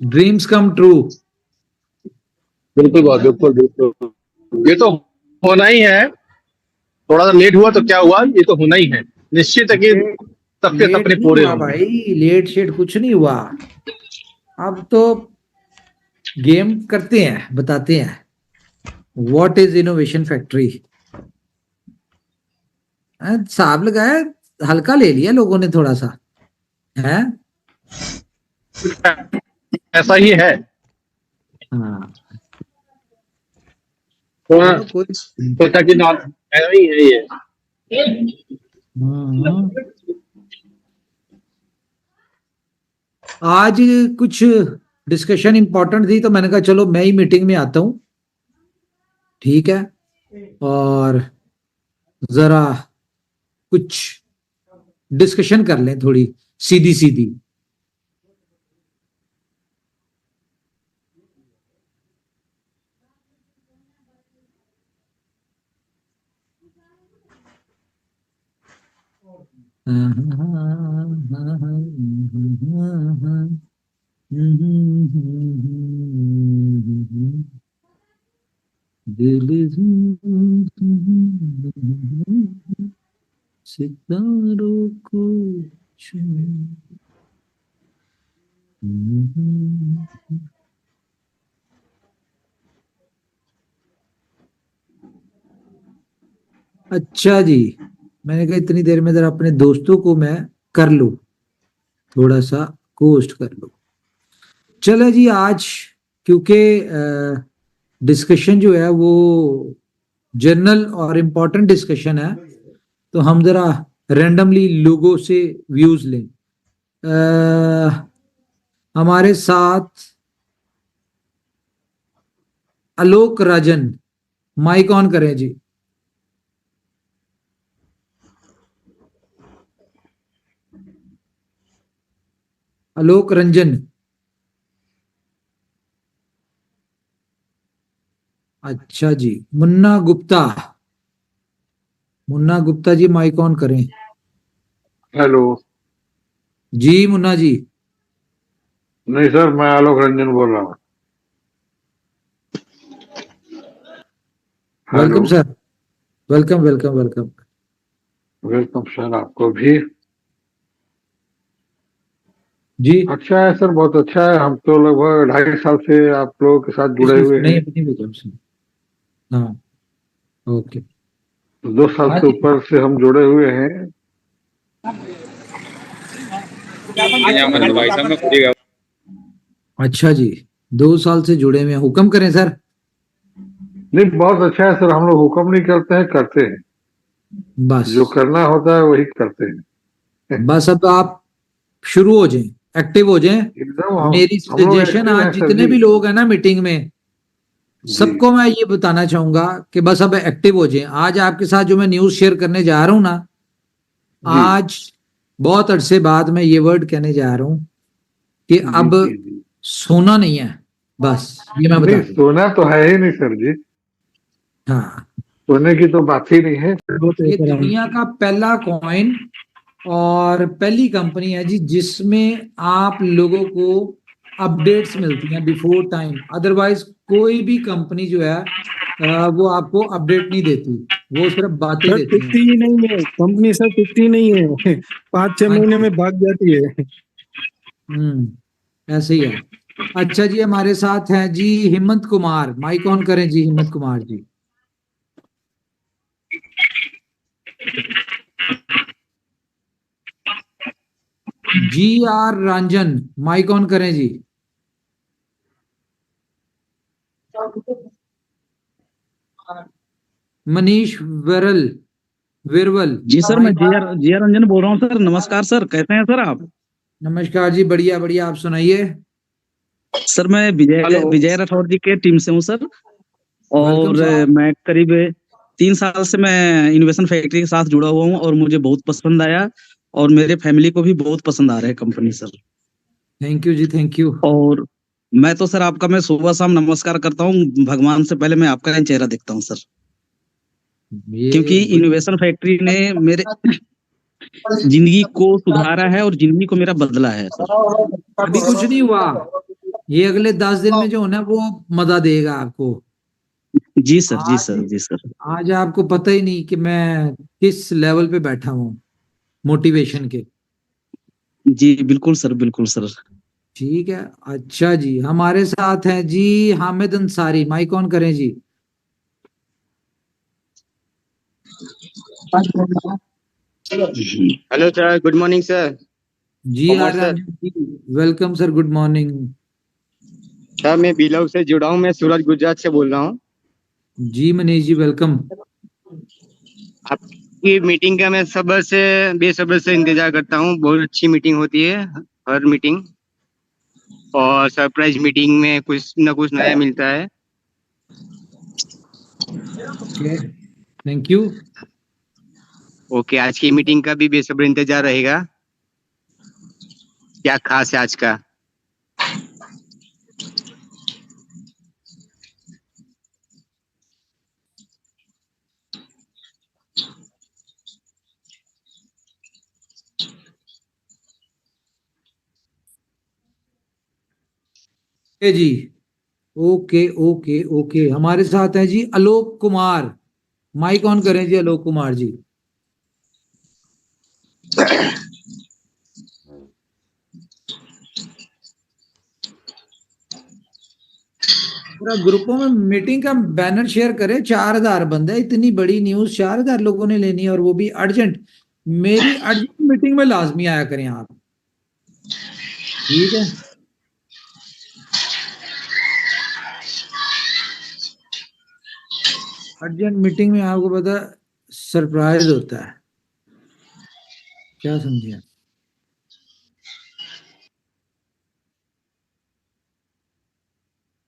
Dreams come true. बिल्कुल बात, बिल्कुल बिल्कुल, ये तो होना ही है। थोड़ा सा लेट हुआ तो क्या हुआ, ये तो होना ही है। निश्चित है कि सबके लेट सपने नहीं पूरे हुआ होंगे। भाई, लेट शेट कुछ नहीं हुआ। अब तो गेम करते हैं, बताते हैं व्हाट इज इनोवेशन फैक्ट्री। साहब लगाया, हल्का ले लिया लोगों ने थोड़ा सा, है। ऐसा ही है। हाँ, तो चलो कोई। सोचा कि नॉन ऐसा ही है ये। हम्म। आज कुछ डिस्कशन इंपॉर्टेंट थी तो मैंने कहा चलो मैं ही मीटिंग में आता हूं, ठीक है। और जरा कुछ डिस्कशन कर लें, थोड़ी सीधी सीधी। दिल सितारों को छू। अच्छा जी, मैंने कहा इतनी देर में जरा अपने दोस्तों को मैं कर लूं, थोड़ा सा कोस्ट कर लूं। चलो जी, आज क्योंकि डिस्कशन जो है वो जनरल और इम्पोर्टेंट डिस्कशन है, तो हम जरा रैंडमली लोगों से व्यूज लें। हमारे साथ आलोक राजन, माइक ऑन करें जी। आलोक रंजन। अच्छा जी, मुन्ना गुप्ता, मुन्ना गुप्ता जी माइक ऑन करें। हेलो। जी मुन्ना जी। नहीं सर, मैं आलोक रंजन बोल रहा हूँ। Hello. Welcome sir, welcome welcome welcome. Welcome sir, आपको भी। जी अच्छा है सर, बहुत अच्छा है। हम तो लगभग 2.5 साल से आप लोगों के साथ जुड़े हुए नहीं, हैं। अभी नहीं भेजा उसने। हाँ, ओके। 2 साल हाँ से जी। ऊपर से हम जुड़े हुए हैं। भाई साहब मैं खुद ही गया। अच्छा जी, 2 साल से जुड़े हुए हैं, हुक्म करें सर। नहीं, बहुत अच्छा है सर। हम लोग हुक्म नहीं करते हैं, करते हैं। बस, जो करना होता है वही करते हैं। बस अब आप शुरू हो जाएं, एक्टिव हो जाएं। एकदम मेरी हम लोग सजेशन, एक्टिव आज हैं सर जितने जी। भी लोग हैं ना मीटिंग में, जी सबको मैं ये बताना चाहूंगा कि बस अब एक्टिव हो जाएं। आज आपके साथ जो मैं न्यूज शेयर करने जा रहा हूं ना, जी आज बहुत अरसे बाद मैं ये वर्ड कहने जा रहा हूं कि जी अब जी जी। सोना नहीं है। बस ये मैं नहीं, बता दूं। सोना तो है ही नहीं सर जी। हाँ, सोने की तो बात ही नहीं है। ये दुनिया का पहला कॉइन और पहली कंपनी है जी जिसमें आप लोगों को अपडेट्स मिलती हैं बिफोर टाइम। अदरवाइज कोई भी कंपनी जो है वो आपको अपडेट नहीं देती, वो सिर्फ बातें सर देती हैं। टिकती ही नहीं है कंपनी, सर टिकती ही नहीं है। 5-6 हाँ महीने जी। में भाग जाती है। ऐसे ही है। अच्छा जी, हमारे साथ हैं जी हिम्मत कुमार, माइक ऑन करें जी हिम्मत कुमार जी। जी आर रंजन, माइक ऑन करें जी। मनीष विरल, विरवल, जी सर, मैं माइक। जी आर रंजन बोल रहा हूँ सर। नमस्कार सर, कैसे हैं सर आप? नमस्कार जी, बढ़िया बढ़िया, आप सुनाइए। सर मैं विजय हेलो। विजय राठौर जी के टीम से हूँ सर। वेलकम और साहब। मैं करीब 3 साल से मैं इनोवेशन फैक्ट्री के साथ जुड़ा हुआ हूँ और मुझे बहुत पसंद आया और मेरे फैमिली को भी बहुत पसंद आ रहा है कंपनी सर। थैंक यू जी, थैंक यू। और मैं तो सर आपका मैं सुबह शाम नमस्कार करता हूँ। भगवान से पहले मैं आपका ही चेहरा देखता हूँ सर, ये क्योंकि इनोवेशन फैक्ट्री ने मेरे जिंदगी को सुधारा है और जिंदगी को मेरा बदला है सर। अभी कुछ नहीं हुआ, ये अगले 10 दिन में जो होना है वो मजा देगा आपको। जी सर, जी आज सर, जी सर। आज आपको पता ही नहीं कि मैं किस लेवल पे बैठा हूँ मोटिवेशन के। जी बिल्कुल सर, बिल्कुल सर। ठीक है। अच्छा जी, हमारे साथ हैं जी हामिद अंसारी, माइक ऑन करें जी। Hello sir, good morning sir. जी कॉमर्स आर्यन सर। जी, welcome sir, good morning. Sir मैं बिलॉग से जुड़ा हूँ, मैं सूरज गुजरात से बोल रहा हूँ। जी मनीष जी, वेलकम। आपकी मीटिंग का मैं सब्र से बेसब्र से इंतजार करता हूँ। बहुत अच्छी मीटिंग होती है, हर मीटिंग, और सरप्राइज मीटिंग में कुछ न कुछ नया मिलता है। Okay, thank you. ओके, आज की मीटिंग का भी बेसब्र इंतजार रहेगा। क्या खास है आज का? ओके जी, ओके ओके ओके। हमारे साथ हैं जी आलोक कुमार, माइक ऑन करें जी आलोक कुमार जी। पूरा ग्रुपों में मीटिंग का बैनर शेयर करें। 4,000 बंदे, इतनी बड़ी न्यूज 4,000 लोगों ने लेनी है, और वो भी अर्जेंट। मेरी अर्जेंट मीटिंग में लाजमी आया करें आप, ठीक है। अर्जेंट मीटिंग में आपको पता सरप्राइज होता है, क्या समझे।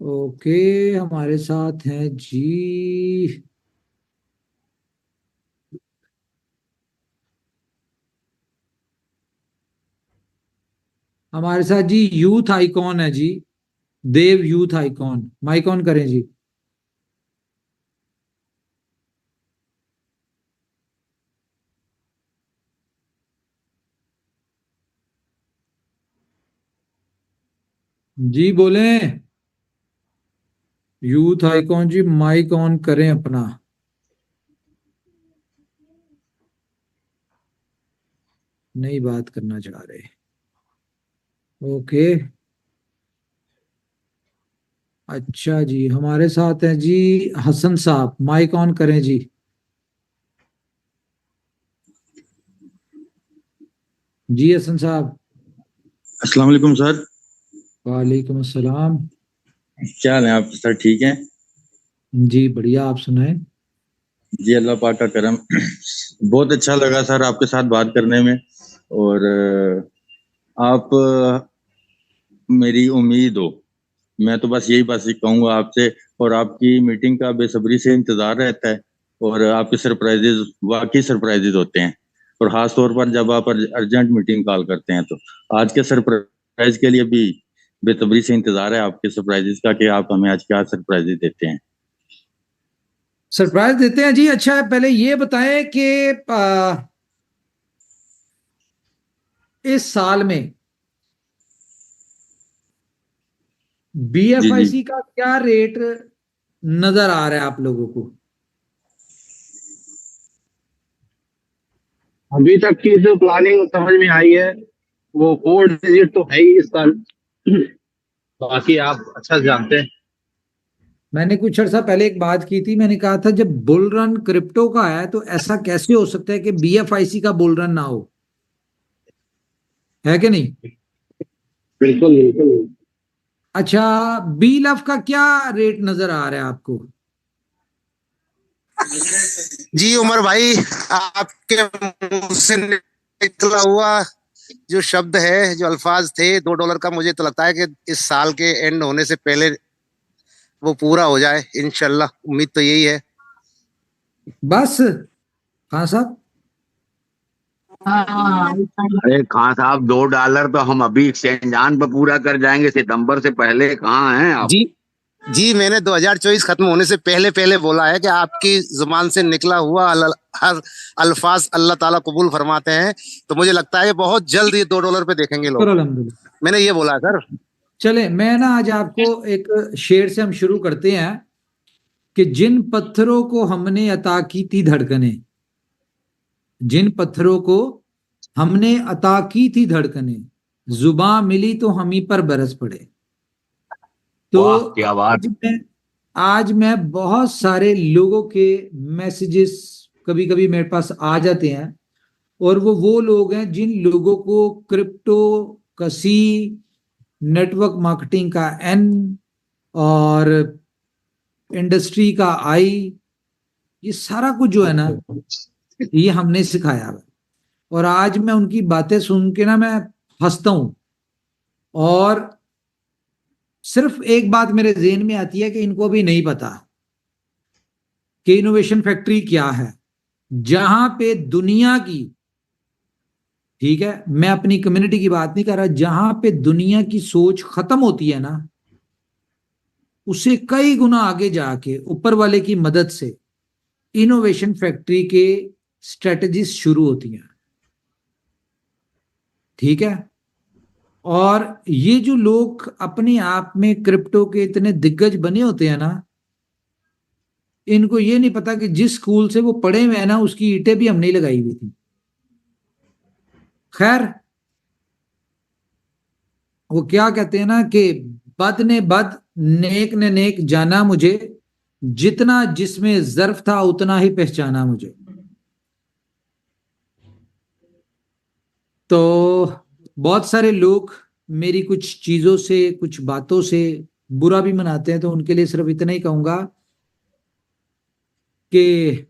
ओके, हमारे साथ हैं जी, हमारे साथ जी यूथ आइकॉन है जी, Dev youth icon, mic on करें जी। जी बोलें, यूथ आइकॉन जी, माइक ऑन करें अपना। नहीं बात करना चाह रहे। ओके, अच्छा जी, हमारे साथ हैं जी हसन साहब, माइक ऑन करें जी। जी हसन साहब। अस्सलाम वालेकुम सर। वालेकुम अस्सलाम। क्या हाल है आप सर, ठीक हैं? जी बढ़िया, आप सुनाएं। जी अल्लाह पाक का करम। बहुत अच्छा लगा सर आपके साथ बात करने में। और आप मेरी उम्मीद हो, मैं तो बस यही कहूँगा आपसे। और आपकी मीटिंग का बेसब्री से इंतजार रहता है। और आपके सरप्राइजेज वाकई सरप्राइजेज होते हैं। और खास तौर पर जब आप अर्जेंट मीटिंग कॉल करते हैं, तो आज के सरप्राइज के लिए भी बेसब्री से इंतजार है आपके सरप्राइजेज का, कि आप हमें आज क्या सरप्राइजेज देते हैं। सरप्राइज देते हैं जी। अच्छा, पहले ये बताएं कि इस साल में जी जी। बीएफआईसी का क्या रेट नजर आ रहा है आप लोगों को? अभी तक की जो प्लानिंग समझ में आई है, वो 4 डिजिट तो है ही इस साल। बाकी आप अच्छा जानते हैं। मैंने कुछ अर्सा पहले एक बात की थी, मैंने कहा था जब बुल रन क्रिप्टो का है तो ऐसा कैसे हो सकता है कि बीएफआईसी का बुल रन ना हो, है कि नहीं? बिल्कुल बिल्कुल। अच्छा, बीलफ का क्या रेट नजर आ रहा है आपको? जी उमर भाई, आपके मुंह से निकला हुआ जो शब्द है, जो अल्फाज थे $2 का, मुझे तो लगता है कि इस साल के एंड होने से पहले वो पूरा हो जाए इंशाल्लाह। उम्मीद तो यही है। बस खान साहब, अरे कहाँ साहब, $2 तो हम अभी एक्सचेंजान पर पूरा कर जाएंगे, सितंबर से पहले कहाँ हैं आप? जी जी, मैंने 2024 खत्म होने से पहले पहले बोला है कि आपकी जुबान से निकला हुआ हर अल्फाज अल्लाह ताला कबूल फरमाते हैं। तो मुझे लगता है बहुत जल्द ये $2 पे देखेंगे लोग। शुक्र अल्हम्दुलिल्लाह। मैंने ये बोला है सर। चले, मैं ना आज आपको एक शेर से हम शुरू करते हैं कि जिन पत्थरों को हमने अता की थी धड़कनें, जिन पत्थरों को हमने अता की थी धड़कनें, जुबां मिली तो हम ही पर बरस पड़े। तो वाह क्या बात। आज मैं बहुत सारे लोगों के मैसेजेस कभी कभी मेरे पास आ जाते हैं, और वो लोग हैं जिन लोगों को क्रिप्टो का सी, नेटवर्क मार्केटिंग का एन, और इंडस्ट्री का आई, ये सारा कुछ जो है ना, ये हमने सिखाया है। और आज मैं उनकी बातें सुन के ना मैं हंसता हूं, और सिर्फ एक बात मेरे जेहन में आती है कि इनको अभी नहीं पता कि इनोवेशन फैक्ट्री क्या है, जहां पे दुनिया की, ठीक है, मैं अपनी कम्युनिटी की बात नहीं कर रहा, जहां पे दुनिया की सोच खत्म होती है ना, उससे कई गुना आगे जाके ऊपर वाले की मदद से इनोवेशन फैक्ट्री के स्ट्रेटजीज शुरू होती हैं, ठीक है। और ये जो लोग अपने आप में क्रिप्टो के इतने दिग्गज बने होते हैं ना, इनको ये नहीं पता कि जिस स्कूल से वो पढ़े हुए हैं ना, उसकी ईंटें भी हमने लगाई हुई थी। खैर, वो क्या कहते हैं ना कि बद ने बद, नेक ने नेक जाना मुझे, जितना जिसमें ज़र्फ था उतना ही पहचाना मुझे। तो बहुत सारे लोग मेरी कुछ चीजों से, कुछ बातों से बुरा भी मनाते हैं, तो उनके लिए सिर्फ इतना ही कहूंगा कि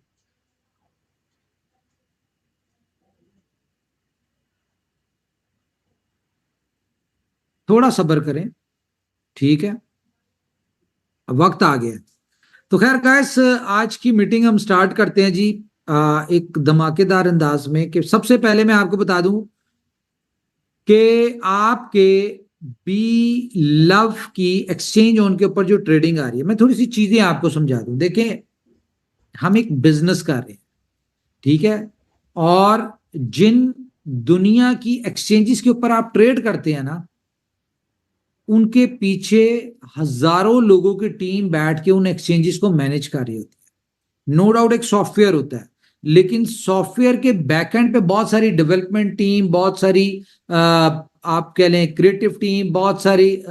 थोड़ा सब्र करें, ठीक है, वक्त आ गया। तो खैर गाइस, आज की मीटिंग हम स्टार्ट करते हैं जी एक धमाकेदार अंदाज में। कि सबसे पहले मैं आपको बता दूं कि आपके बी लव की एक्सचेंज ऑन के ऊपर जो ट्रेडिंग आ रही है, मैं थोड़ी सी चीजें आपको समझा दूं। देखें, हम एक बिजनेस कर रहे हैं, ठीक है, और जिन दुनिया की एक्सचेंजेस के ऊपर आप ट्रेड करते हैं ना, उनके पीछे हजारों लोगों की टीम बैठ के उन एक्सचेंजेस को मैनेज कर रही होती है। नो डाउट एक सॉफ्टवेयर होता है, लेकिन सॉफ्टवेयर के बैकएंड पे बहुत सारी डेवलपमेंट टीम, बहुत सारी आप कह लें क्रिएटिव टीम, बहुत सारी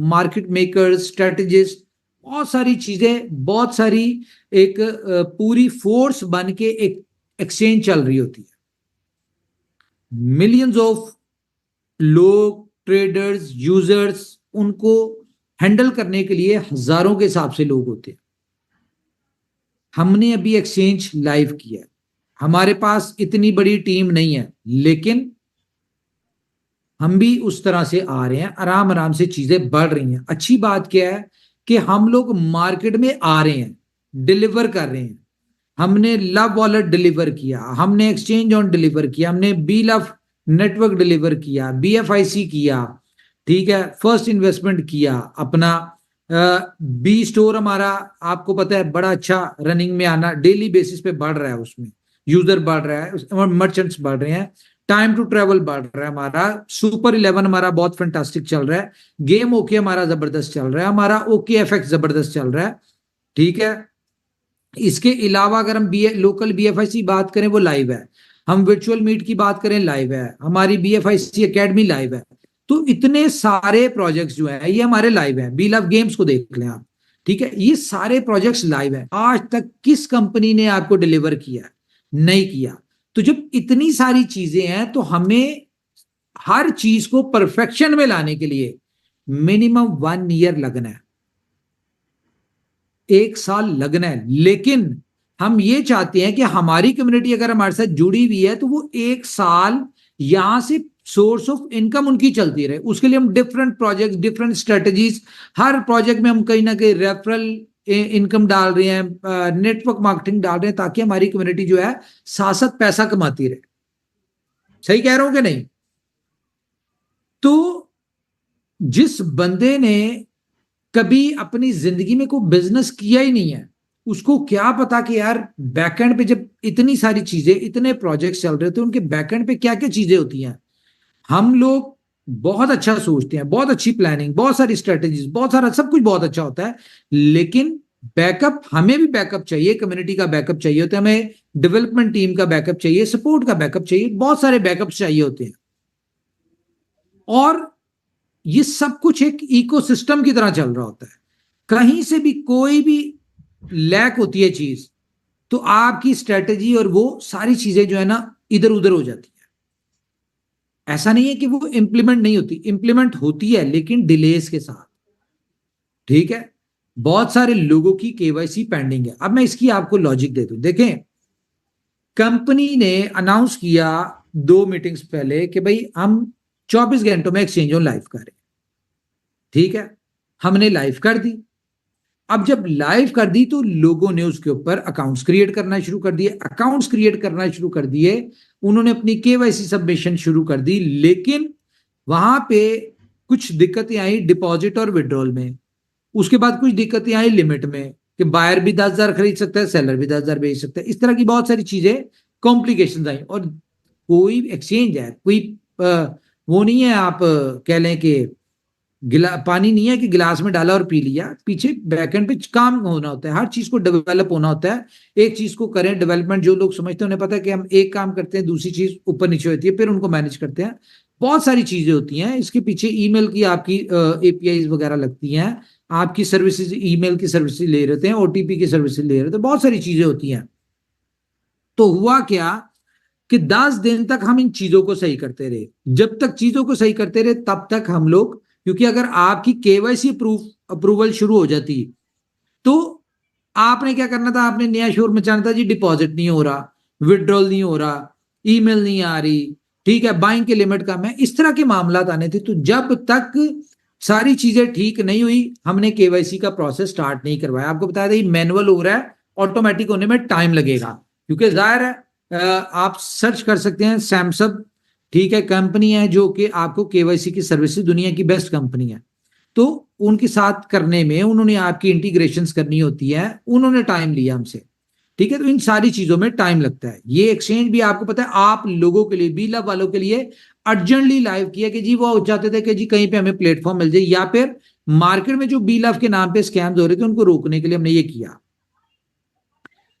मार्केट मेकर्स, स्ट्रेटेजिस्ट, बहुत सारी चीजें, बहुत सारी एक पूरी फोर्स बन के एक एक्सचेंज चल रही होती है। मिलियंस ऑफ लोग, ट्रेडर्स, यूजर्स, उनको हैंडल करने के लिए हजारों के हिसाब से लोग होते हैं। हमने अभी एक्सचेंज लाइव किया है, हमारे पास इतनी बड़ी टीम नहीं है, लेकिन हम भी उस तरह से आ रहे हैं, आराम आराम से चीजें बढ़ रही हैं। अच्छी बात क्या है कि हम लोग मार्केट में आ रहे हैं, डिलीवर कर रहे हैं। हमने लव वॉलेट डिलीवर किया, हमने एक्सचेंज ऑन डिलीवर किया, हमने बी लव नेटवर्क डिलीवर किया, BFIC किया, ठीक है, फर्स्ट इन्वेस्टमेंट किया अपना। बी स्टोर हमारा आपको पता है बड़ा अच्छा रनिंग में आना, डेली बेसिस पे बढ़ रहा है, उसमें यूजर बढ़ रहा है, मर्चेंट्स बढ़ रहे हैं, टाइम टू ट्रेवल बढ़ रहा है हमारा, सुपर 11 हमारा बहुत फैंटास्टिक चल रहा है, गेम ओके हमारा जबरदस्त चल रहा है, हमारा OKFX जबरदस्त चल रहा है, ठीक है। इसके अलावा अगर हम लोकल BFIC बात करें, वो लाइव है। हम वर्चुअल मीट की बात करें, लाइव है। हमारी BFIC एकेडमी लाइव है। तो इतने सारे प्रोजेक्ट्स जो है ये हमारे लाइव हैं। बी लव गेम्स को देख लें आप, ठीक है, ये सारे प्रोजेक्ट्स लाइव हैं। आज तक किस कंपनी ने आपको डिलीवर किया? नहीं किया। तो जब इतनी सारी चीजें हैं, तो हमें हर चीज को परफेक्शन में लाने के लिए मिनिमम 1 ईयर लगना है, 1 साल लगना है। लेकिन हम ये चाहते हैं कि हमारी कम्युनिटी अगर हमारे साथ जुड़ी हुई है, तो वो 1 साल यहां से सोर्स ऑफ इनकम उनकी चलती रहे। उसके लिए हम डिफरेंट प्रोजेक्ट, डिफरेंट स्ट्रेटजीज, हर प्रोजेक्ट में हम कहीं ना कहीं रेफरल इनकम डाल रहे हैं, नेटवर्क मार्केटिंग डाल रहे हैं, ताकि हमारी कम्युनिटी जो है साथ साथ पैसा कमाती रहे। सही कह रहा हूं कि नहीं? तो जिस बंदे ने कभी अपनी जिंदगी में कोई बिजनेस किया ही नहीं है, उसको क्या पता कि यार बैकएंड पे जब इतनी सारी चीजें, इतने प्रोजेक्ट्स चल रहे होते हैं, उनके बैकएंड पे क्या क्या चीजें होती हैं। हम लोग बहुत अच्छा सोचते हैं, बहुत अच्छी प्लानिंग, बहुत सारी स्ट्रेटेजीज, बहुत सारा सब कुछ बहुत अच्छा होता है, लेकिन बैकअप, हमें भी बैकअप चाहिए, कम्युनिटी का बैकअप चाहिए होता है, हमें डेवलपमेंट टीम का बैकअप चाहिए, सपोर्ट का बैकअप चाहिए, बहुत सारे बैकअप चाहिए होते हैं। और ये सब कुछ एक इकोसिस्टम की तरह चल रहा होता है। कहीं से भी कोई भी लैक होती है चीज, तो आपकी स्ट्रेटेजी और वो सारी चीजें जो है ना इधर उधर हो जाती है। ऐसा नहीं है कि वो इंप्लीमेंट नहीं होती, इंप्लीमेंट होती है, लेकिन डिलेस के साथ। ठीक है, बहुत सारे लोगों की केवाईसी पेंडिंग है। अब मैं इसकी आपको लॉजिक दे दूं। देखें, कंपनी ने अनाउंस किया 2 मीटिंग्स पहले कि भाई हम 24 घंटों में एक्सचेंज ऑन लाइव करें। ठीक है, हमने लाइव कर दी। अब जब लाइव कर दी तो लोगों ने उसके ऊपर अकाउंट्स क्रिएट करना शुरू कर दिए, अकाउंट्स क्रिएट करना शुरू कर दिए, उन्होंने अपनी केवाईसी सबमिशन शुरू कर दी। लेकिन वहां पे कुछ दिक्कतें आई डिपॉजिट और विड्रॉल में। उसके बाद कुछ दिक्कतें आई लिमिट में, कि बायर भी 10,000 खरीद सकता है, सेलर भी 10,000 बेच सकता है। इस तरह की बहुत सारी चीजें, कॉम्प्लिकेशन आई। और कोई एक्सचेंज है, कोई वो नहीं है, आप कह लें कि पानी नहीं है कि गिलास में डाला और पी लिया। पीछे बैकएंड पे काम होना होता है, हर चीज को डेवलप होना होता है। एक चीज को करें डेवलपमेंट, जो लोग समझते हैं उन्हें पता है कि हम एक काम करते हैं, दूसरी चीज ऊपर नीचे होती है, फिर उनको मैनेज करते हैं। बहुत सारी चीजें होती हैं इसके पीछे। ईमेल की आपकी एपीआई वगैरह लगती हैं, आपकी सर्विसेज, ईमेल की सर्विसेज ले रहे थे, ओटीपी की सर्विसेज ले रहे थे, बहुत सारी चीजें होती हैं। तो हुआ क्या कि 10 दिन तक हम इन चीजों को सही करते रहे। जब तक चीजों को सही करते रहे तब तक हम लोग, क्योंकि अगर आपकी केवाईसी अप्रूवल शुरू हो जाती तो आपने क्या करना था, आपने नया शोर मचाना था, जी डिपॉजिट नहीं हो रहा, विड्रॉल नहीं हो रहा, ईमेल नहीं आ रही, ठीक है, बाइंग की लिमिट कम है, इस तरह के मामला आने थे। तो जब तक सारी चीजें ठीक नहीं हुई, हमने केवाईसी का प्रोसेस स्टार्ट नहीं करवाया। आपको बताया था ये मैनुअल हो रहा है, ऑटोमेटिक होने में टाइम लगेगा, क्योंकि जाहिर है आप सर्च कर सकते हैं सैमसंग, ठीक है, कंपनी है जो कि आपको केवाईसी की सर्विसेज, दुनिया की बेस्ट कंपनी है। तो उनके साथ करने में उन्होंने आपकी इंटीग्रेशंस करनी होती है, उन्होंने टाइम लिया हमसे। ठीक है, तो इन सारी चीजों में टाइम लगता है। ये एक्सचेंज भी आपको पता है आप लोगों के लिए, बी लव वालों के लिए अर्जेंटली लाइव किया कि जी वो चाहते थे कि जी कहीं पे हमें प्लेटफॉर्म मिल जाए, या फिर मार्केट में जो बी लव के नाम पे स्कैम्स हो रहे थे उनको रोकने के लिए हमने ये किया।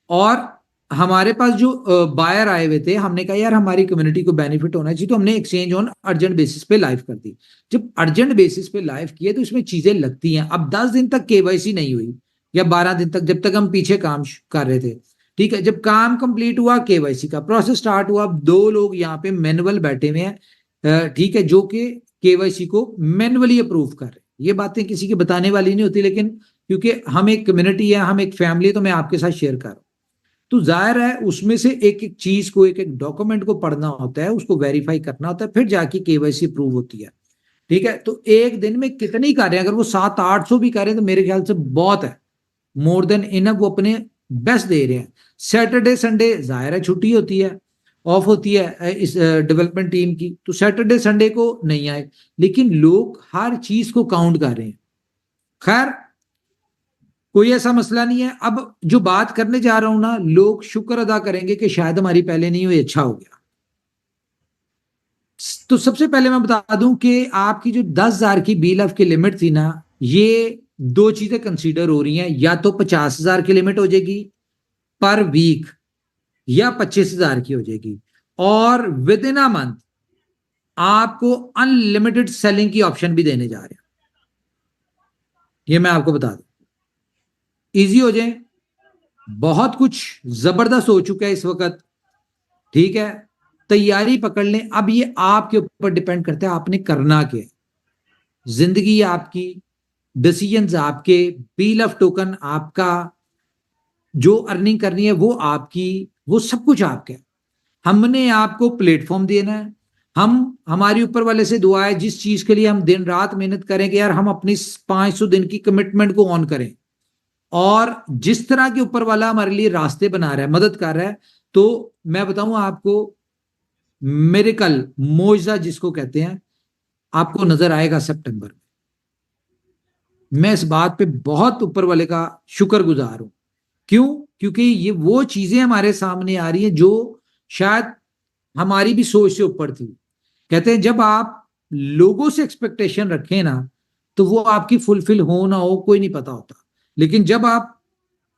और हमारे पास जो बायर आए हुए थे, हमने कहा यार हमारी कम्युनिटी को बेनिफिट होना चाहिए, तो हमने एक्सचेंज ऑन अर्जेंट बेसिस पे लाइव कर दी। जब अर्जेंट बेसिस पे लाइव किए तो इसमें चीजें लगती हैं। अब 10 दिन तक केवाईसी नहीं हुई, या 12 दिन तक, जब तक हम पीछे काम कर रहे थे। ठीक है, जब काम कंप्लीट हुआ, केवाईसी का प्रोसेस स्टार्ट हुआ। अब 2 लोग यहाँ पे मैनुअल बैठे हुए हैं, ठीक है, जो कि केवाईसी को मैनुअली अप्रूव कर रहे हैं। ये बातें किसी के बताने वाली नहीं होती, लेकिन क्योंकि हम एक कम्युनिटी है, हम एक फैमिली, तो मैं आपके साथ शेयर कर रहा हूं। तो जाहिर है उसमें से एक एक चीज को, एक एक डॉक्यूमेंट को पढ़ना होता है, उसको वेरीफाई करना होता है, फिर जाके केवाईसी अप्रूव होती है। ठीक है, तो एक दिन में कितनी कर रहे हैं, अगर वो 700-800 भी कर रहे हैं तो मेरे ख्याल से बहुत है, मोर देन इनफ, वो अपने बेस्ट दे रहे हैं। सैटरडे संडे जाहिर है छुट्टी होती है, ऑफ होती है इस डेवलपमेंट टीम की, तो सैटरडे संडे को नहीं आए, लेकिन लोग हर चीज को काउंट कर रहे हैं। खैर, कोई ऐसा मसला नहीं है। अब जो बात करने जा रहा हूं ना, लोग शुक्र अदा करेंगे कि शायद हमारी पहले नहीं हुई, अच्छा हो गया। तो सबसे पहले मैं बता दूं कि आपकी जो 10,000 की बीलफ की लिमिट थी ना, ये 2 चीजें कंसीडर हो रही हैं। या तो 50,000 की लिमिट हो जाएगी पर वीक, या 25,000 की हो जाएगी, और विद इन अ मंथ आपको अनलिमिटेड सेलिंग की ऑप्शन भी देने जा रहे हैं। ये मैं आपको बता दूं, इजी हो जाए। बहुत कुछ जबरदस्त हो चुका है इस वक्त। ठीक है, तैयारी पकड़ लें। अब ये आपके ऊपर डिपेंड करता है आपने करना क्या है। जिंदगी आपकी, डिसीजंस आपके, बील ऑफ टोकन आपका, जो अर्निंग करनी है वो आपकी, वो सब कुछ आपका है। हमने आपको प्लेटफॉर्म देना है। हमारी ऊपर वाले से दुआ है, जिस चीज के लिए हम दिन रात मेहनत करेंगे यार, हम अपनी 500 दिन की कमिटमेंट को ऑन करें। और जिस तरह के ऊपर वाला हमारे लिए रास्ते बना रहा है, मदद कर रहा है, तो मैं बताऊं आपको, मिरेकल, मोजा जिसको कहते हैं, आपको नजर आएगा सितंबर में। मैं इस बात पे बहुत ऊपर वाले का शुक्रगुजार हूं। क्यों? क्योंकि ये वो चीजें हमारे सामने आ रही हैं जो शायद हमारी भी सोच से ऊपर थी। कहते हैं जब आप लोगों से एक्सपेक्टेशन रखें ना, तो वो आपकी फुलफिल हो ना हो कोई नहीं पता होता। लेकिन जब आप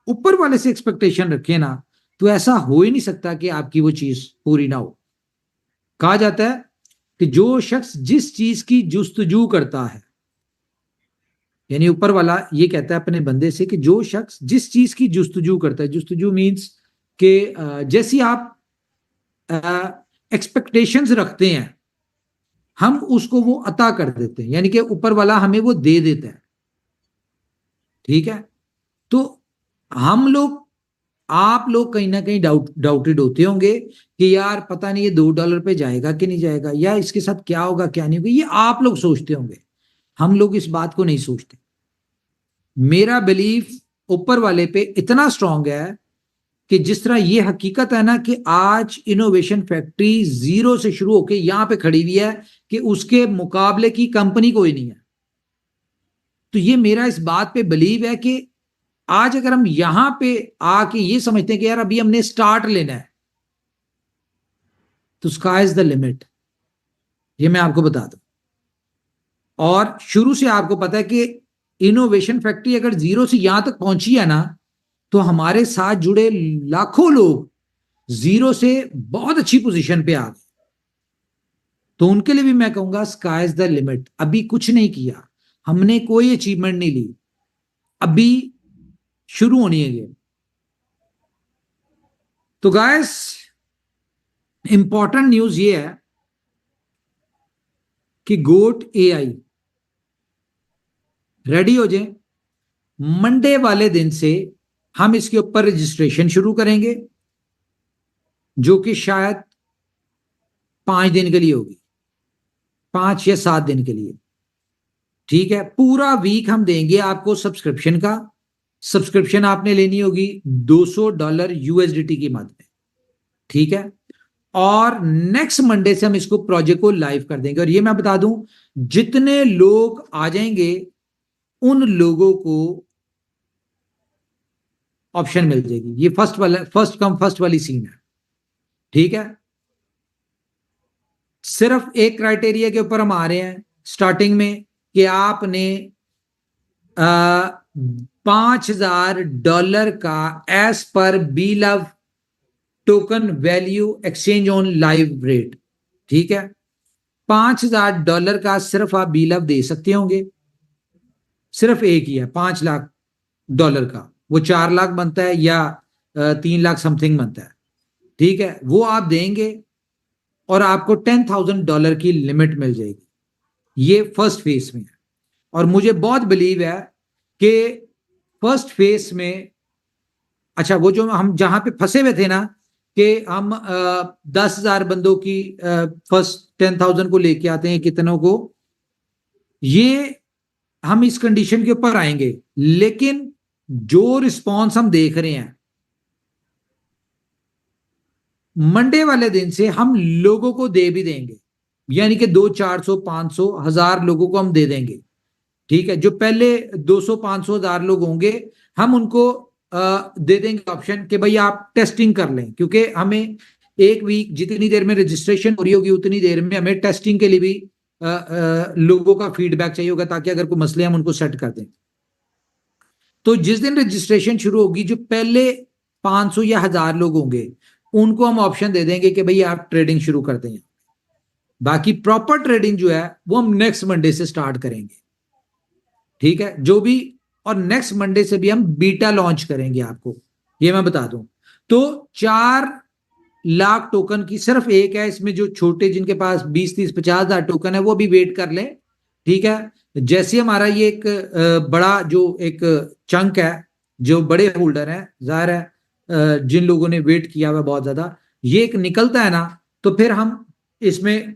ऊपर वाले से एक्सपेक्टेशन रखें ना, तो ऐसा हो ही नहीं सकता कि आपकी वो चीज पूरी ना हो। कहा जाता है कि जो शख्स जिस चीज की जुस्तजू करता है, यानी ऊपर वाला ये कहता है अपने बंदे से कि जो शख्स जिस चीज की जुस्तजू करता है, जुस्तजू मीन्स कि जैसी आप एक्सपेक्टेशंस रखते हैं, हम उसको वो अता कर देते हैं, यानी कि ऊपर वाला हमें वो दे देता है। ठीक है, तो हम लोग, आप लोग कहीं ना कहीं डाउटेड होते होंगे कि यार पता नहीं ये $2 पे जाएगा कि नहीं जाएगा, या इसके साथ क्या होगा क्या नहीं होगा, ये आप लोग सोचते होंगे। हम लोग इस बात को नहीं सोचते। मेरा बिलीफ ऊपर वाले पे इतना स्ट्रांग है कि जिस तरह ये हकीकत है ना कि आज इनोवेशन फैक्ट्री 0 से शुरू होकर यहां पे खड़ी हुई है कि उसके मुकाबले की कंपनी कोई नहीं है। तो ये मेरा इस बात पे बिलीव है कि आज अगर हम यहां पे आके ये समझते हैं कि यार अभी हमने स्टार्ट लेना है, तो स्काई इज द लिमिट, ये मैं आपको बता दूं। और शुरू से आपको पता है कि इनोवेशन फैक्ट्री अगर 0 से यहां तक पहुंची है ना, तो हमारे साथ जुड़े लाखों लोग 0 से बहुत अच्छी पोजीशन पे आ गए। तो उनके लिए भी मैं कहूंगा स्काई इज द लिमिट। अभी कुछ नहीं किया, हमने कोई अचीवमेंट नहीं ली, अभी शुरू होनी है गेम। तो गाइस, इंपॉर्टेंट न्यूज ये है कि गोट एआई रेडी हो जाए। मंडे वाले दिन से हम इसके ऊपर रजिस्ट्रेशन शुरू करेंगे, जो कि शायद 5 दिन के लिए होगी, 5 या 7 दिन के लिए। ठीक है, पूरा वीक हम देंगे आपको सब्सक्रिप्शन का। सब्सक्रिप्शन आपने लेनी होगी $200 USDT की मद में। ठीक है, और नेक्स्ट मंडे से हम इसको प्रोजेक्ट को लाइव कर देंगे। और ये मैं बता दूं, जितने लोग आ जाएंगे उन लोगों को ऑप्शन मिल जाएगी। ये फर्स्ट कम फर्स्ट वाली सीन है। ठीक है, सिर्फ एक क्राइटेरिया के ऊपर हम आ रहे हैं स्टार्टिंग में कि आपने $5,000 का एज पर B love token value exchange on live rate. ठीक है, $5,000 का सिर्फ आप बी लव दे सकते होंगे, सिर्फ एक ही है $5 लाख का। वो 4 लाख बनता है या 3 लाख समथिंग बनता है। ठीक है, वो आप देंगे और आपको $10,000 की लिमिट मिल जाएगी। ये फर्स्ट फेज में है। और मुझे बहुत बिलीव है कि फर्स्ट फेज में, अच्छा वो जो हम जहां पे फंसे हुए थे ना कि हम 10,000 बंदों की फर्स्ट 10,000 को लेके आते हैं, कितनों को, ये हम इस कंडीशन के ऊपर आएंगे। लेकिन जो रिस्पॉन्स हम देख रहे हैं, मंडे वाले दिन से हम लोगों को दे भी देंगे, यानी कि 200, 400, 500, 1000 लोगों को हम दे देंगे। ठीक है, जो पहले 200, 500, 1000 लोग होंगे, हम उनको दे देंगे ऑप्शन कि भाई आप टेस्टिंग कर लें, क्योंकि हमें एक वीक जितनी देर में रजिस्ट्रेशन हो रही होगी उतनी देर में हमें टेस्टिंग के लिए भी लोगों का फीडबैक चाहिए होगा, ताकि अगर कोई मसले हम उनको सेट कर दें। तो जिस दिन रजिस्ट्रेशन शुरू होगी, जो पहले 500 या 1000 लोग होंगे उनको हम ऑप्शन दे देंगे कि भाई आप ट्रेडिंग शुरू कर दें। बाकी प्रॉपर ट्रेडिंग जो है वो हम नेक्स्ट मंडे से स्टार्ट करेंगे। ठीक है, जो भी, और नेक्स्ट मंडे से भी हम बीटा लॉन्च करेंगे आपको, ये मैं बता दूं। तो 4 लाख टोकन की सिर्फ एक है, इसमें जो छोटे जिनके पास 20, 30, 50 हजार टोकन है वो भी वेट कर लें। ठीक है, जैसे हमारा ये एक बड़ा जो एक चंक है, जो बड़े होल्डर हैं, जाहिर है जिन लोगों ने वेट किया हुआ बहुत ज्यादा, ये एक निकलता है ना, तो फिर हम इसमें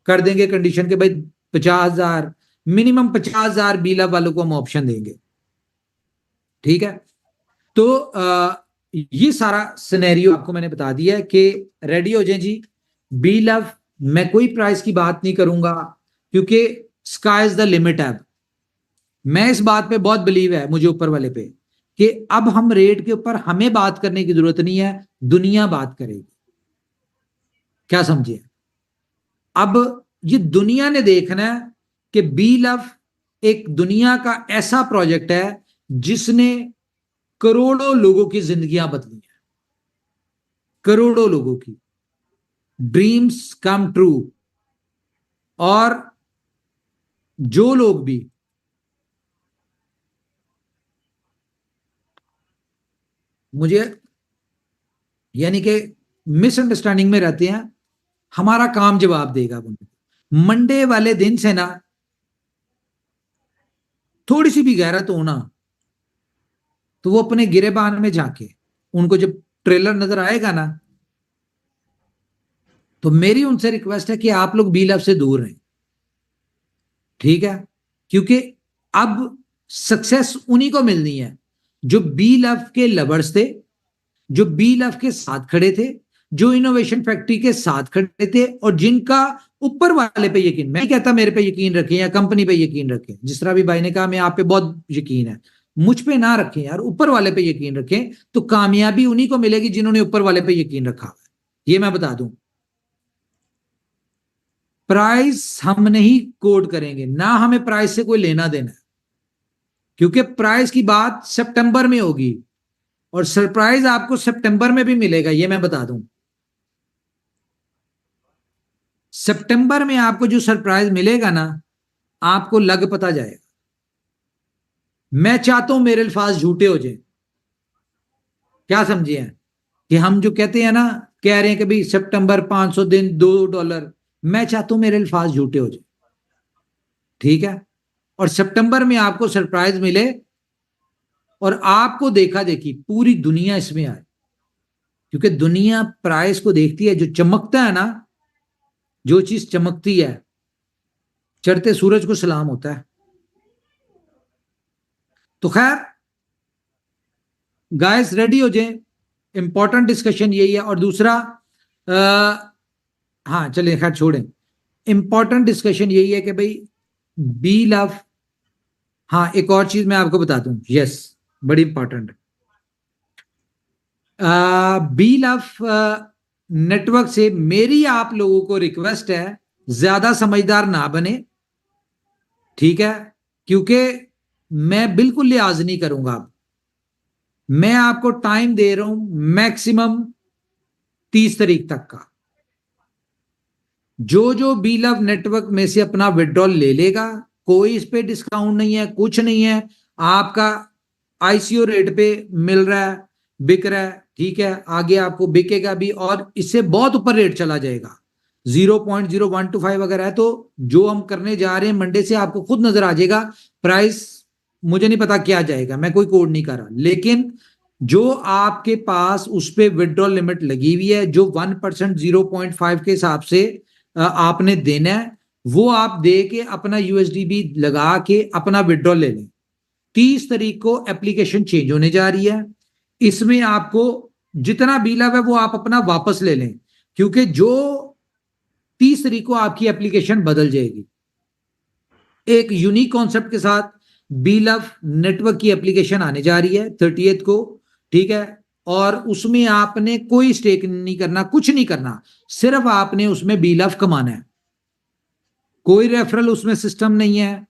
कर देंगे कंडीशन के भाई 50,000, मिनिमम 50,000 बीला वालों को हम ऑप्शन देंगे। ठीक है, तो ये सारा सिनेरियो आपको मैंने बता दिया है कि रेडी हो जाए जी। बी लव, मैं कोई प्राइस की बात नहीं करूंगा क्योंकि स्काई इज द लिमिट है। मैं इस बात पे बहुत बिलीव है मुझे ऊपर वाले पे कि अब हम रेट के ऊपर हमें बात करने की जरूरत नहीं है, दुनिया बात करेगी। क्या समझिए, अब ये दुनिया ने देखना है कि बी लव एक दुनिया का ऐसा प्रोजेक्ट है जिसने करोड़ों लोगों की जिंदगियां बदली हैं, करोड़ों लोगों की ड्रीम्स कम ट्रू। और जो लोग भी मुझे यानी कि मिसअंडरस्टैंडिंग में रहते हैं, हमारा काम जवाब देगा। मंडे वाले दिन से ना थोड़ी सी भी गैरत होना तो वो अपने गिरेबान में जाके, उनको जब ट्रेलर नजर आएगा ना, तो मेरी उनसे रिक्वेस्ट है कि आप लोग बी लव से दूर रहें, ठीक है? क्योंकि अब सक्सेस उन्हीं को मिलनी है जो बी लव के लवर्स थे, जो बी लव के साथ खड़े थे, जो इनोवेशन फैक्ट्री के साथ खड़े थे, और जिनका ऊपर वाले पे यकीन, मैं नहीं कहता मेरे पे यकीन रखें या कंपनी पे यकीन रखें, जिस तरह भी भाई ने कहा मैं आप पे बहुत यकीन है, मुझ पे ना रखें यार, ऊपर वाले पे यकीन रखें, तो कामयाबी उन्हीं को मिलेगी जिन्होंने ऊपर वाले पे यकीन रखा। ये मैं बता दूं, प्राइस हम नहीं कोड करेंगे, ना हमें प्राइस से कोई लेना देना है, क्योंकि प्राइस की बात सितंबर में होगी और सरप्राइज आपको सितंबर में भी मिलेगा, ये मैं बता दूं। सितंबर में आपको जो सरप्राइज मिलेगा ना, आपको लग पता जाएगा। मैं चाहता हूं मेरे अल्फाज झूठे हो जाए, क्या समझिए कि हम जो कहते हैं ना, कह रहे हैं कि भाई सितंबर 500 दिन $2, मैं चाहता हूं मेरे अल्फाज झूठे हो जाए, ठीक है? और सितंबर में आपको सरप्राइज मिले और आपको देखा देखी पूरी दुनिया इसमें आए, क्योंकि दुनिया प्राइस को देखती है, जो चमकता है ना, जो चीज चमकती है, चढ़ते सूरज को सलाम होता है। तो खैर गाइस रेडी हो जाए, इंपॉर्टेंट डिस्कशन यही है। और दूसरा हाँ चलिए खैर छोड़ें, इंपॉर्टेंट डिस्कशन यही है कि भाई बी लव, हाँ एक और चीज मैं आपको बता दूं, यस बड़ी इंपॉर्टेंट, बी लव नेटवर्क से मेरी आप लोगों को रिक्वेस्ट है, ज्यादा समझदार ना बने, ठीक है? क्योंकि मैं बिल्कुल लिहाज नहीं करूंगा, मैं आपको टाइम दे रहा हूं मैक्सिमम 30 तारीख तक का। जो बी लव नेटवर्क में से अपना विड्रॉल ले लेगा, कोई इस पे डिस्काउंट नहीं है, कुछ नहीं है, आपका आईसीओ रेट पे मिल रहा है, बिक रहा है, ठीक है? आगे आपको बिकेगा भी और इससे बहुत ऊपर रेट चला जाएगा, 0.0125 अगर है तो जो हम करने जा रहे हैं मंडे से आपको खुद नजर आ जाएगा। प्राइस मुझे नहीं पता क्या जाएगा, मैं कोई कोड नहीं कर रहा, लेकिन जो आपके पास उस पर विड्रॉल लिमिट लगी हुई है, जो 1% 0.5 के हिसाब से आपने देना है, वो आप दे के अपना यूएसडीबी लगा के अपना विड्रॉल ले लें। 30 तारीख को एप्लीकेशन चेंज होने जा रही है, इसमें आपको जितना बिल है वो आप अपना वापस ले लें, क्योंकि जो 30 तारीख को आपकी एप्लीकेशन बदल जाएगी। एक यूनिक कॉन्सेप्ट के साथ बी लव नेटवर्क की एप्लीकेशन आने जा रही है 30th को, ठीक है? और उसमें आपने कोई स्टेक नहीं करना, कुछ नहीं करना, सिर्फ आपने उसमें बी लव कमाना है, कोई रेफरल उसमें सिस्टम नहीं है,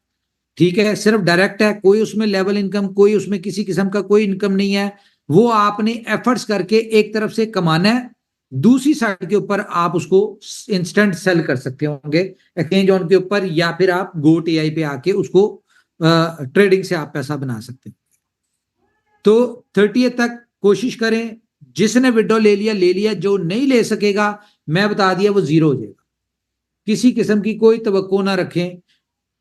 ठीक है? सिर्फ डायरेक्ट है, कोई उसमें लेवल इनकम, कोई उसमें किसी किस्म का कोई इनकम नहीं है, वो आपने एफर्ट्स करके एक तरफ से कमाना है, दूसरी साइड के ऊपर आप उसको इंस्टेंट सेल कर सकते होंगे एक्सचेंज ऑन के ऊपर, या फिर आप गोट एआई पे आके उसको ट्रेडिंग से आप पैसा बना सकते हैं। तो 30th तक कोशिश करें, जिसने विड्रॉ ले लिया, जो नहीं ले सकेगा मैं बता दिया वो जीरो हो जाएगा। किसी किस्म की कोई तवक्को ना रखें,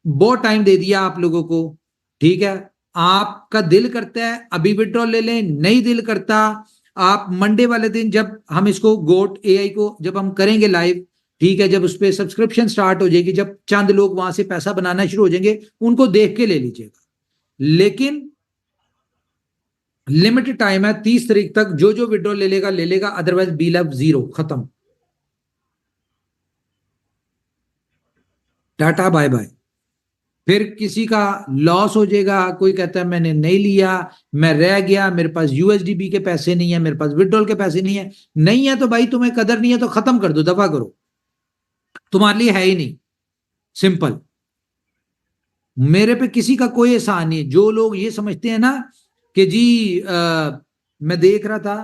बहुत टाइम दे दिया आप लोगों को, ठीक है? आपका दिल करता है अभी विड्रॉ ले लें, नहीं दिल करता आप मंडे वाले दिन जब हम इसको गोट एआई को जब हम करेंगे लाइव, ठीक है, जब उस पर सब्सक्रिप्शन स्टार्ट हो जाएगी, जब चंद लोग वहां से पैसा बनाना शुरू हो जाएंगे, उनको देख के ले लीजिएगा, लेकिन लिमिटेड टाइम है 30 तारीख तक, जो विड्रॉ ले लेगा, अदरवाइज बी लव जीरो, खत्म, टाटा बाय बाय। फिर किसी का लॉस हो जाएगा, कोई कहता है मैंने नहीं लिया, मैं रह गया, मेरे पास यूएसडीबी के पैसे नहीं है, मेरे पास विड्रॉल के पैसे नहीं है। नहीं है तो भाई तुम्हें कदर नहीं है तो खत्म कर दो, दफा करो, तुम्हारे लिए है ही नहीं, सिंपल। मेरे पे किसी का कोई एहसान नहीं है। जो लोग ये समझते हैं ना कि जी मैं देख रहा था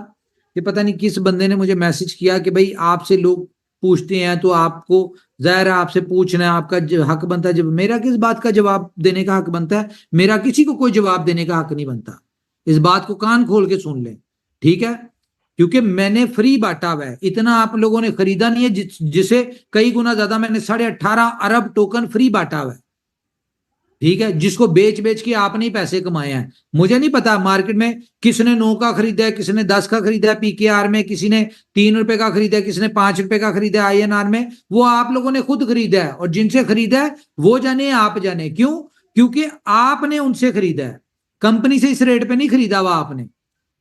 कि पता नहीं किस बंदे ने मुझे मैसेज किया कि भाई आपसे लोग पूछते हैं तो आपको जाहिर है आपसे पूछना है, आपका हक बनता है। जब मेरा किस बात का जवाब देने का हक बनता है? मेरा किसी को कोई जवाब देने का हक नहीं बनता। इस बात को कान खोल के सुन लें, ठीक है? क्योंकि मैंने फ्री बांटा हुआ है, इतना आप लोगों ने खरीदा नहीं है जिसे कई गुना ज्यादा मैंने 18.5 अरब टोकन फ्री बांटा हुआ है, ठीक है? जिसको बेच बेच के आपने ही पैसे कमाए हैं। मुझे नहीं पता मार्केट में किसने 9 का खरीदा है, किसने 10 का खरीदा है पीकेआर में, किसी ने 3 रुपए का खरीदा है, किसी ने 5 रुपए का खरीदा है आईएनआर में। वो आप लोगों ने खुद खरीदा है, और जिनसे खरीदा है वो जाने आप जाने। क्यों? क्योंकि आपने उनसे खरीदा है, कंपनी से इस रेट पे नहीं खरीदा हुआ आपने।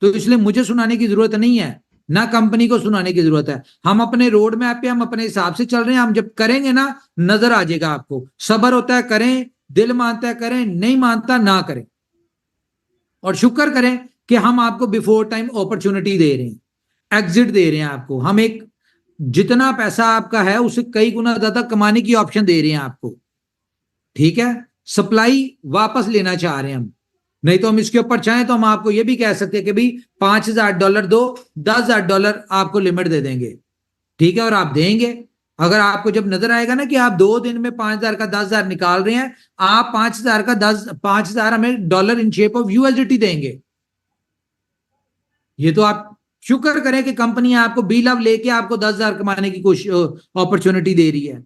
तो इसलिए मुझे सुनाने की जरूरत नहीं है, ना कंपनी को सुनाने की जरूरत है। हम अपने रोड मैप पे हम अपने हिसाब से चल रहे हैं। हम जब करेंगे ना, नजर आ जाएगा आपको। सब्र होता है करें, दिल मानता है करें, नहीं मानता ना करें। और शुक्र करें कि हम आपको बिफोर टाइम अपॉर्चुनिटी दे रहे हैं, एग्जिट दे रहे हैं आपको। हम एक जितना पैसा आपका है उससे कई गुना ज्यादा कमाने की ऑप्शन दे रहे हैं आपको, ठीक है? सप्लाई वापस लेना चाह रहे हैं हम। नहीं तो हम इसके ऊपर चाहें तो हम आपको यह भी कह सकते हैं कि भाई $5,000 दो, $10,000 आपको लिमिट दे देंगे, ठीक है? और आप देंगे। अगर आपको जब नजर आएगा ना कि आप 2 दिन में 5,000 का 10,000 निकाल रहे हैं, आप 5,000 का 5,000 हमें dollar in shape of USDT देंगे। ये तो आप शुक्र करें कि कंपनी आपको बी लव लेके आपको 10,000 कमाने की कोशिश अपॉर्चुनिटी दे रही है।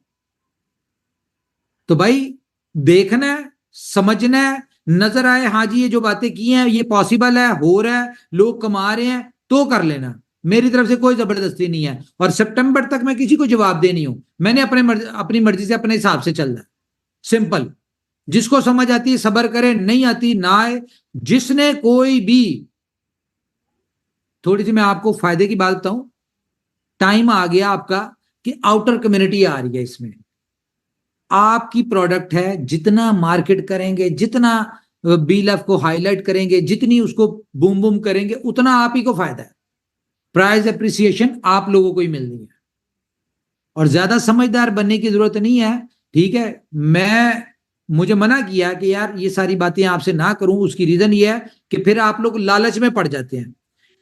तो भाई देखना है, समझना है, नजर आए हाँ जी ये जो बातें की हैं ये पॉसिबल है, हो रहा है, लोग कमा रहे हैं, तो कर लेना। मेरी तरफ से कोई जबरदस्ती नहीं है। और सितंबर तक मैं किसी को जवाब दे नहीं हूं। मैंने अपनी मर्जी से अपने हिसाब से चलना है, सिंपल। जिसको समझ आती है सब्र करे, नहीं आती ना आए। जिसने कोई भी, थोड़ी सी मैं आपको फायदे की बात बताऊं, टाइम आ गया आपका कि आउटर कम्युनिटी आ रही है। इसमें आपकी प्रोडक्ट है, जितना मार्केट करेंगे, जितना बीलएफ को हाईलाइट करेंगे, जितनी उसको बूम बूम करेंगे, उतना आप ही को फायदा है। प्राइस एप्रिसिएशन आप लोगों को ही मिलनी है। और ज्यादा समझदार बनने की जरूरत नहीं है, ठीक है? मुझे मना किया कि यार ये सारी बातें आपसे ना करूं। उसकी रीजन ये है कि फिर आप लोग लालच में पड़ जाते हैं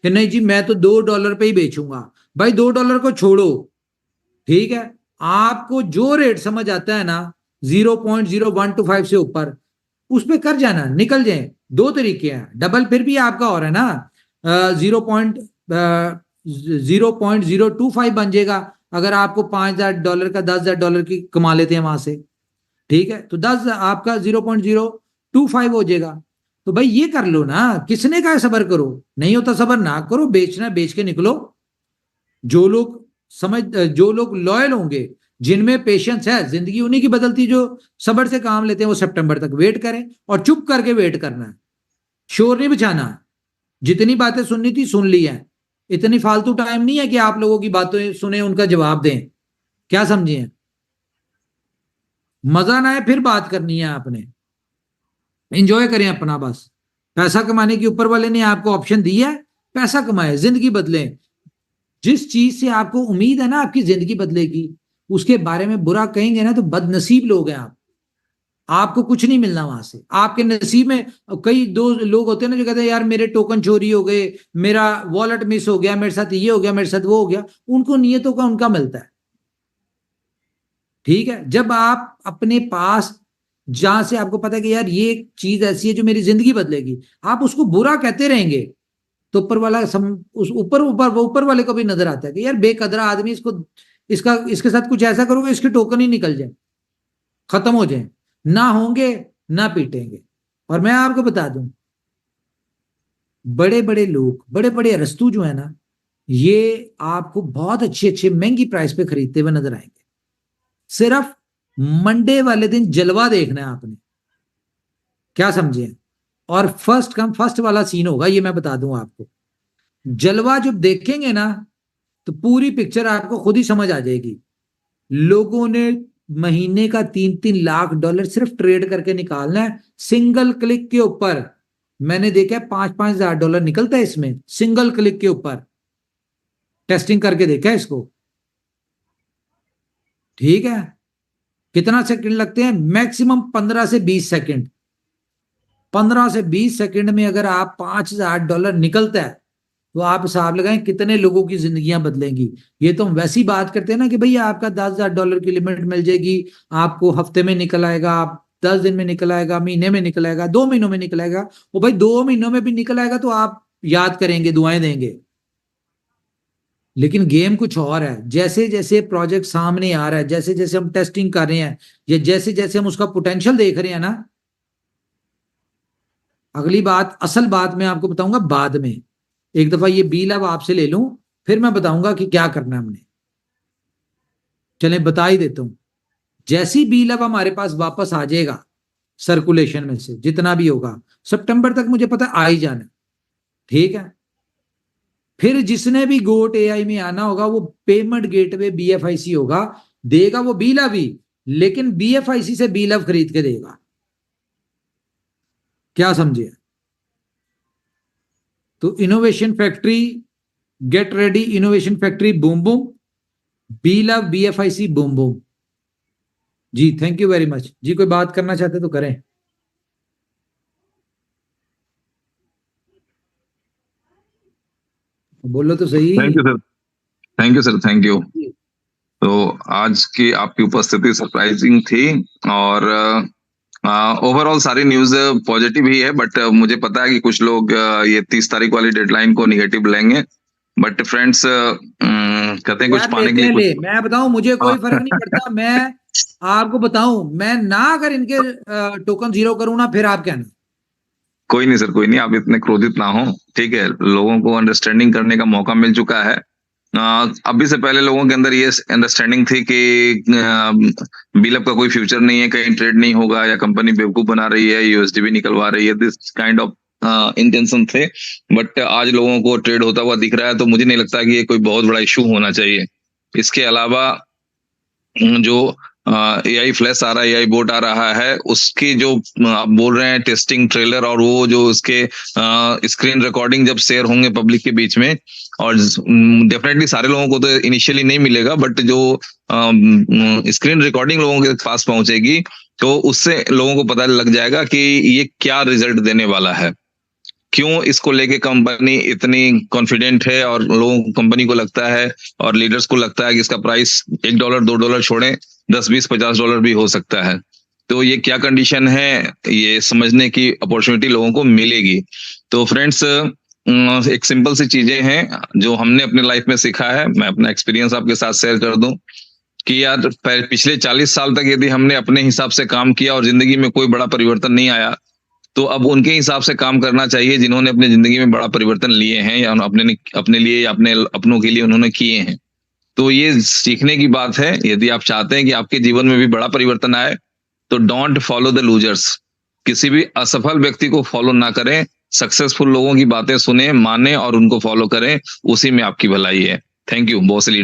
कि नहीं जी मैं तो $2 पे ही बेचूंगा। भाई $2 को छोड़ो, ठीक है? आपको जो रेट समझ आता है ना 0.0125 से ऊपर, उस पर कर जाना, निकल जाए। 2 तरीके हैं, डबल फिर भी आपका और है ना 0.025 बन जाएगा अगर आपको $5,000 का $10,000 की कमा लेते हैं वहां से, ठीक है? तो 10 आपका 0.025 हो जाएगा। तो भाई ये कर लो ना, किसने कहा सबर करो? नहीं होता सबर ना करो, बेचना बेच के निकलो। जो लोग लॉयल होंगे, जिनमें पेशेंस है, जिंदगी उन्हीं की बदलती जो सबर से काम लेते हैं। वो सितंबर तक वेट करें, और चुप करके वेट करना है, शोर नहीं बचाना। जितनी बातें सुननी थी सुन ली है। इतनी फालतू टाइम नहीं है कि आप लोगों की बातें सुने उनका जवाब दें। क्या समझिए? मजा ना आए फिर बात करनी है आपने। एंजॉय करें अपना, बस पैसा कमाने के ऊपर वाले ने आपको ऑप्शन दी है, पैसा कमाए, जिंदगी बदले। जिस चीज से आपको उम्मीद है ना आपकी जिंदगी बदलेगी, उसके बारे में बुरा कहेंगे ना तो बदनसीब लोग हैं आप। आपको कुछ नहीं मिलना वहां से। आपके नसीब में कई दो लोग होते हैं ना जो कहते हैं यार मेरे टोकन चोरी हो गए, मेरा वॉलेट मिस हो गया, मेरे साथ ये हो गया, मेरे साथ वो हो गया। उनको नियतों का उनका मिलता है, ठीक है? जब आप अपने पास जहां से आपको पता है कि यार ये एक चीज ऐसी है जो मेरी जिंदगी बदलेगी, आप उसको बुरा कहते रहेंगे तो ऊपर वाला उस ऊपर वाले को भी नजर आता है कि यार बेकदरा आदमी, इसके साथ कुछ ऐसा करोगे इसके टोकन ही निकल जाए, खत्म हो जाए, ना होंगे ना पीटेंगे। और मैं आपको बता दूं, बड़े बड़े लोग, बड़े बड़े अरस्तू जो है ना, ये आपको बहुत अच्छे अच्छे महंगी प्राइस पे खरीदते हुए नजर आएंगे। सिर्फ मंडे वाले दिन जलवा देखना है आपने, क्या समझे? और फर्स्ट कम फर्स्ट वाला सीन होगा, ये मैं बता दूं आपको। जलवा जब देखेंगे ना तो पूरी पिक्चर आपको खुद ही समझ आ जाएगी। लोगों ने महीने का $3-3 लाख सिर्फ ट्रेड करके निकालना है, सिंगल क्लिक के ऊपर। मैंने देखा $5,000 निकलता है इसमें, सिंगल क्लिक के ऊपर। टेस्टिंग करके देखा है इसको, ठीक है? कितना सेकंड लगते हैं? मैक्सिमम 15 से 20 सेकंड। 15 से 20 सेकंड में अगर आप $5000 निकलता है तो आप हिसाब लगाएं कितने लोगों की जिंदगियां बदलेंगी। ये तो हम वैसी बात करते हैं ना कि भैया आपका $10,000 की लिमिट मिल जाएगी, आपको हफ्ते में निकल आएगा, आप 10 दिन में निकल आएगा, महीने में निकल आएगा, 2 महीनों में निकल आएगा। वो भाई 2 महीनों में भी निकल आएगा तो आप याद करेंगे, दुआएं देंगे। लेकिन गेम कुछ और है। जैसे जैसे प्रोजेक्ट सामने आ रहा है, जैसे जैसे हम टेस्टिंग कर रहे हैं, या जैसे जैसे हम उसका पोटेंशियल देख रहे हैं ना, अगली बात, असल बात मैं आपको बताऊंगा बाद में। एक दफा ये बी लैब आपसे ले लूं, फिर मैं बताऊंगा कि क्या करना है हमने। चलें बता ही देता हूं। जैसी बी लैब हमारे पास वापस आ जाएगा सर्कुलेशन में से, जितना भी होगा सितंबर तक मुझे पता आ ही जाना, ठीक है। फिर जिसने भी गोट एआई में आना होगा वो पेमेंट गेटवे बीएफआईसी होगा, देगा वो बी लैब ही, लेकिन बीएफआईसी से बी लैब खरीद के देगा। क्या समझे? तो innovation factory, get ready, innovation factory boom boom, B lab BFIC boom boom. जी थैंक यू वेरी मच। जी कोई बात करना चाहते तो करें। बोलो तो सही। Thank you sir, thank you sir, thank you. तो आज की आपकी उपस्थिति सरप्राइजिंग थी और ओवरऑल सारी न्यूज पॉजिटिव ही है, बट मुझे पता है कि कुछ लोग ये 30 तारीख वाली डेडलाइन को निगेटिव लेंगे। बट फ्रेंड्स कहते हैं कुछ पाने के लिए कुछ। मैं बताऊं, मुझे कोई फर्क नहीं पड़ता। मैं आपको बताऊं, मैं ना अगर इनके टोकन जीरो करूं ना, फिर आप कहना। कोई नहीं सर, कोई नहीं, आप इतने क्रोधित ना हो, ठीक है। लोगों को अंडरस्टैंडिंग करने का मौका मिल चुका है। अभी से पहले लोगों के अंदर ये अंडरस्टैंडिंग थी कि बीलअप का कोई फ्यूचर नहीं है, कहीं ट्रेड नहीं होगा, या कंपनी बेवकूफ बना रही है, यूएसडी भी निकलवा रही है, दिस काइंड ऑफ इंटेंशन थे। बट आज लोगों को ट्रेड होता हुआ दिख रहा है, तो मुझे नहीं लगता कि ये कोई बहुत बड़ा इशू होना चाहिए। इसके अलावा जो एआई फ्लैश आ रहा है, एआई बोट आ रहा है, उसकी जो आप बोल रहे हैं टेस्टिंग ट्रेलर, और वो जो उसके स्क्रीन रिकॉर्डिंग जब शेयर होंगे पब्लिक के बीच में, और डेफिनेटली सारे लोगों को तो इनिशियली नहीं मिलेगा, बट जो स्क्रीन रिकॉर्डिंग लोगों के पास पहुंचेगी तो उससे लोगों को पता लग जाएगा कि ये क्या रिजल्ट देने वाला है, क्यों इसको लेके कंपनी इतनी कॉन्फिडेंट है, और लोगों को, कंपनी को लगता है और लीडर्स को लगता है कि इसका प्राइस $1 $2 छोड़े $10 $20 $50 भी हो सकता है। तो ये क्या कंडीशन है, ये समझने की अपॉर्चुनिटी लोगों को मिलेगी। तो फ्रेंड्स एक सिंपल सी चीजें हैं जो हमने अपने लाइफ में सीखा है। मैं अपना एक्सपीरियंस आपके साथ शेयर कर दूं कि यार पिछले 40 साल तक यदि हमने अपने हिसाब से काम किया और जिंदगी में कोई बड़ा परिवर्तन नहीं आया, तो अब उनके हिसाब से काम करना चाहिए जिन्होंने अपनी जिंदगी में बड़ा परिवर्तन लिए हैं, या अपने लिए या अपने अपनों के लिए उन्होंने किए हैं। तो ये सीखने की बात है। यदि आप चाहते हैं कि आपके जीवन में भी बड़ा परिवर्तन आए, तो डोंट फॉलो द लूजर्स। किसी भी असफल व्यक्ति को फॉलो ना करें, सक्सेसफुल लोगों की बातें सुने, माने और उनको फॉलो करें, उसी में आपकी भलाई है। Thank you boss leader.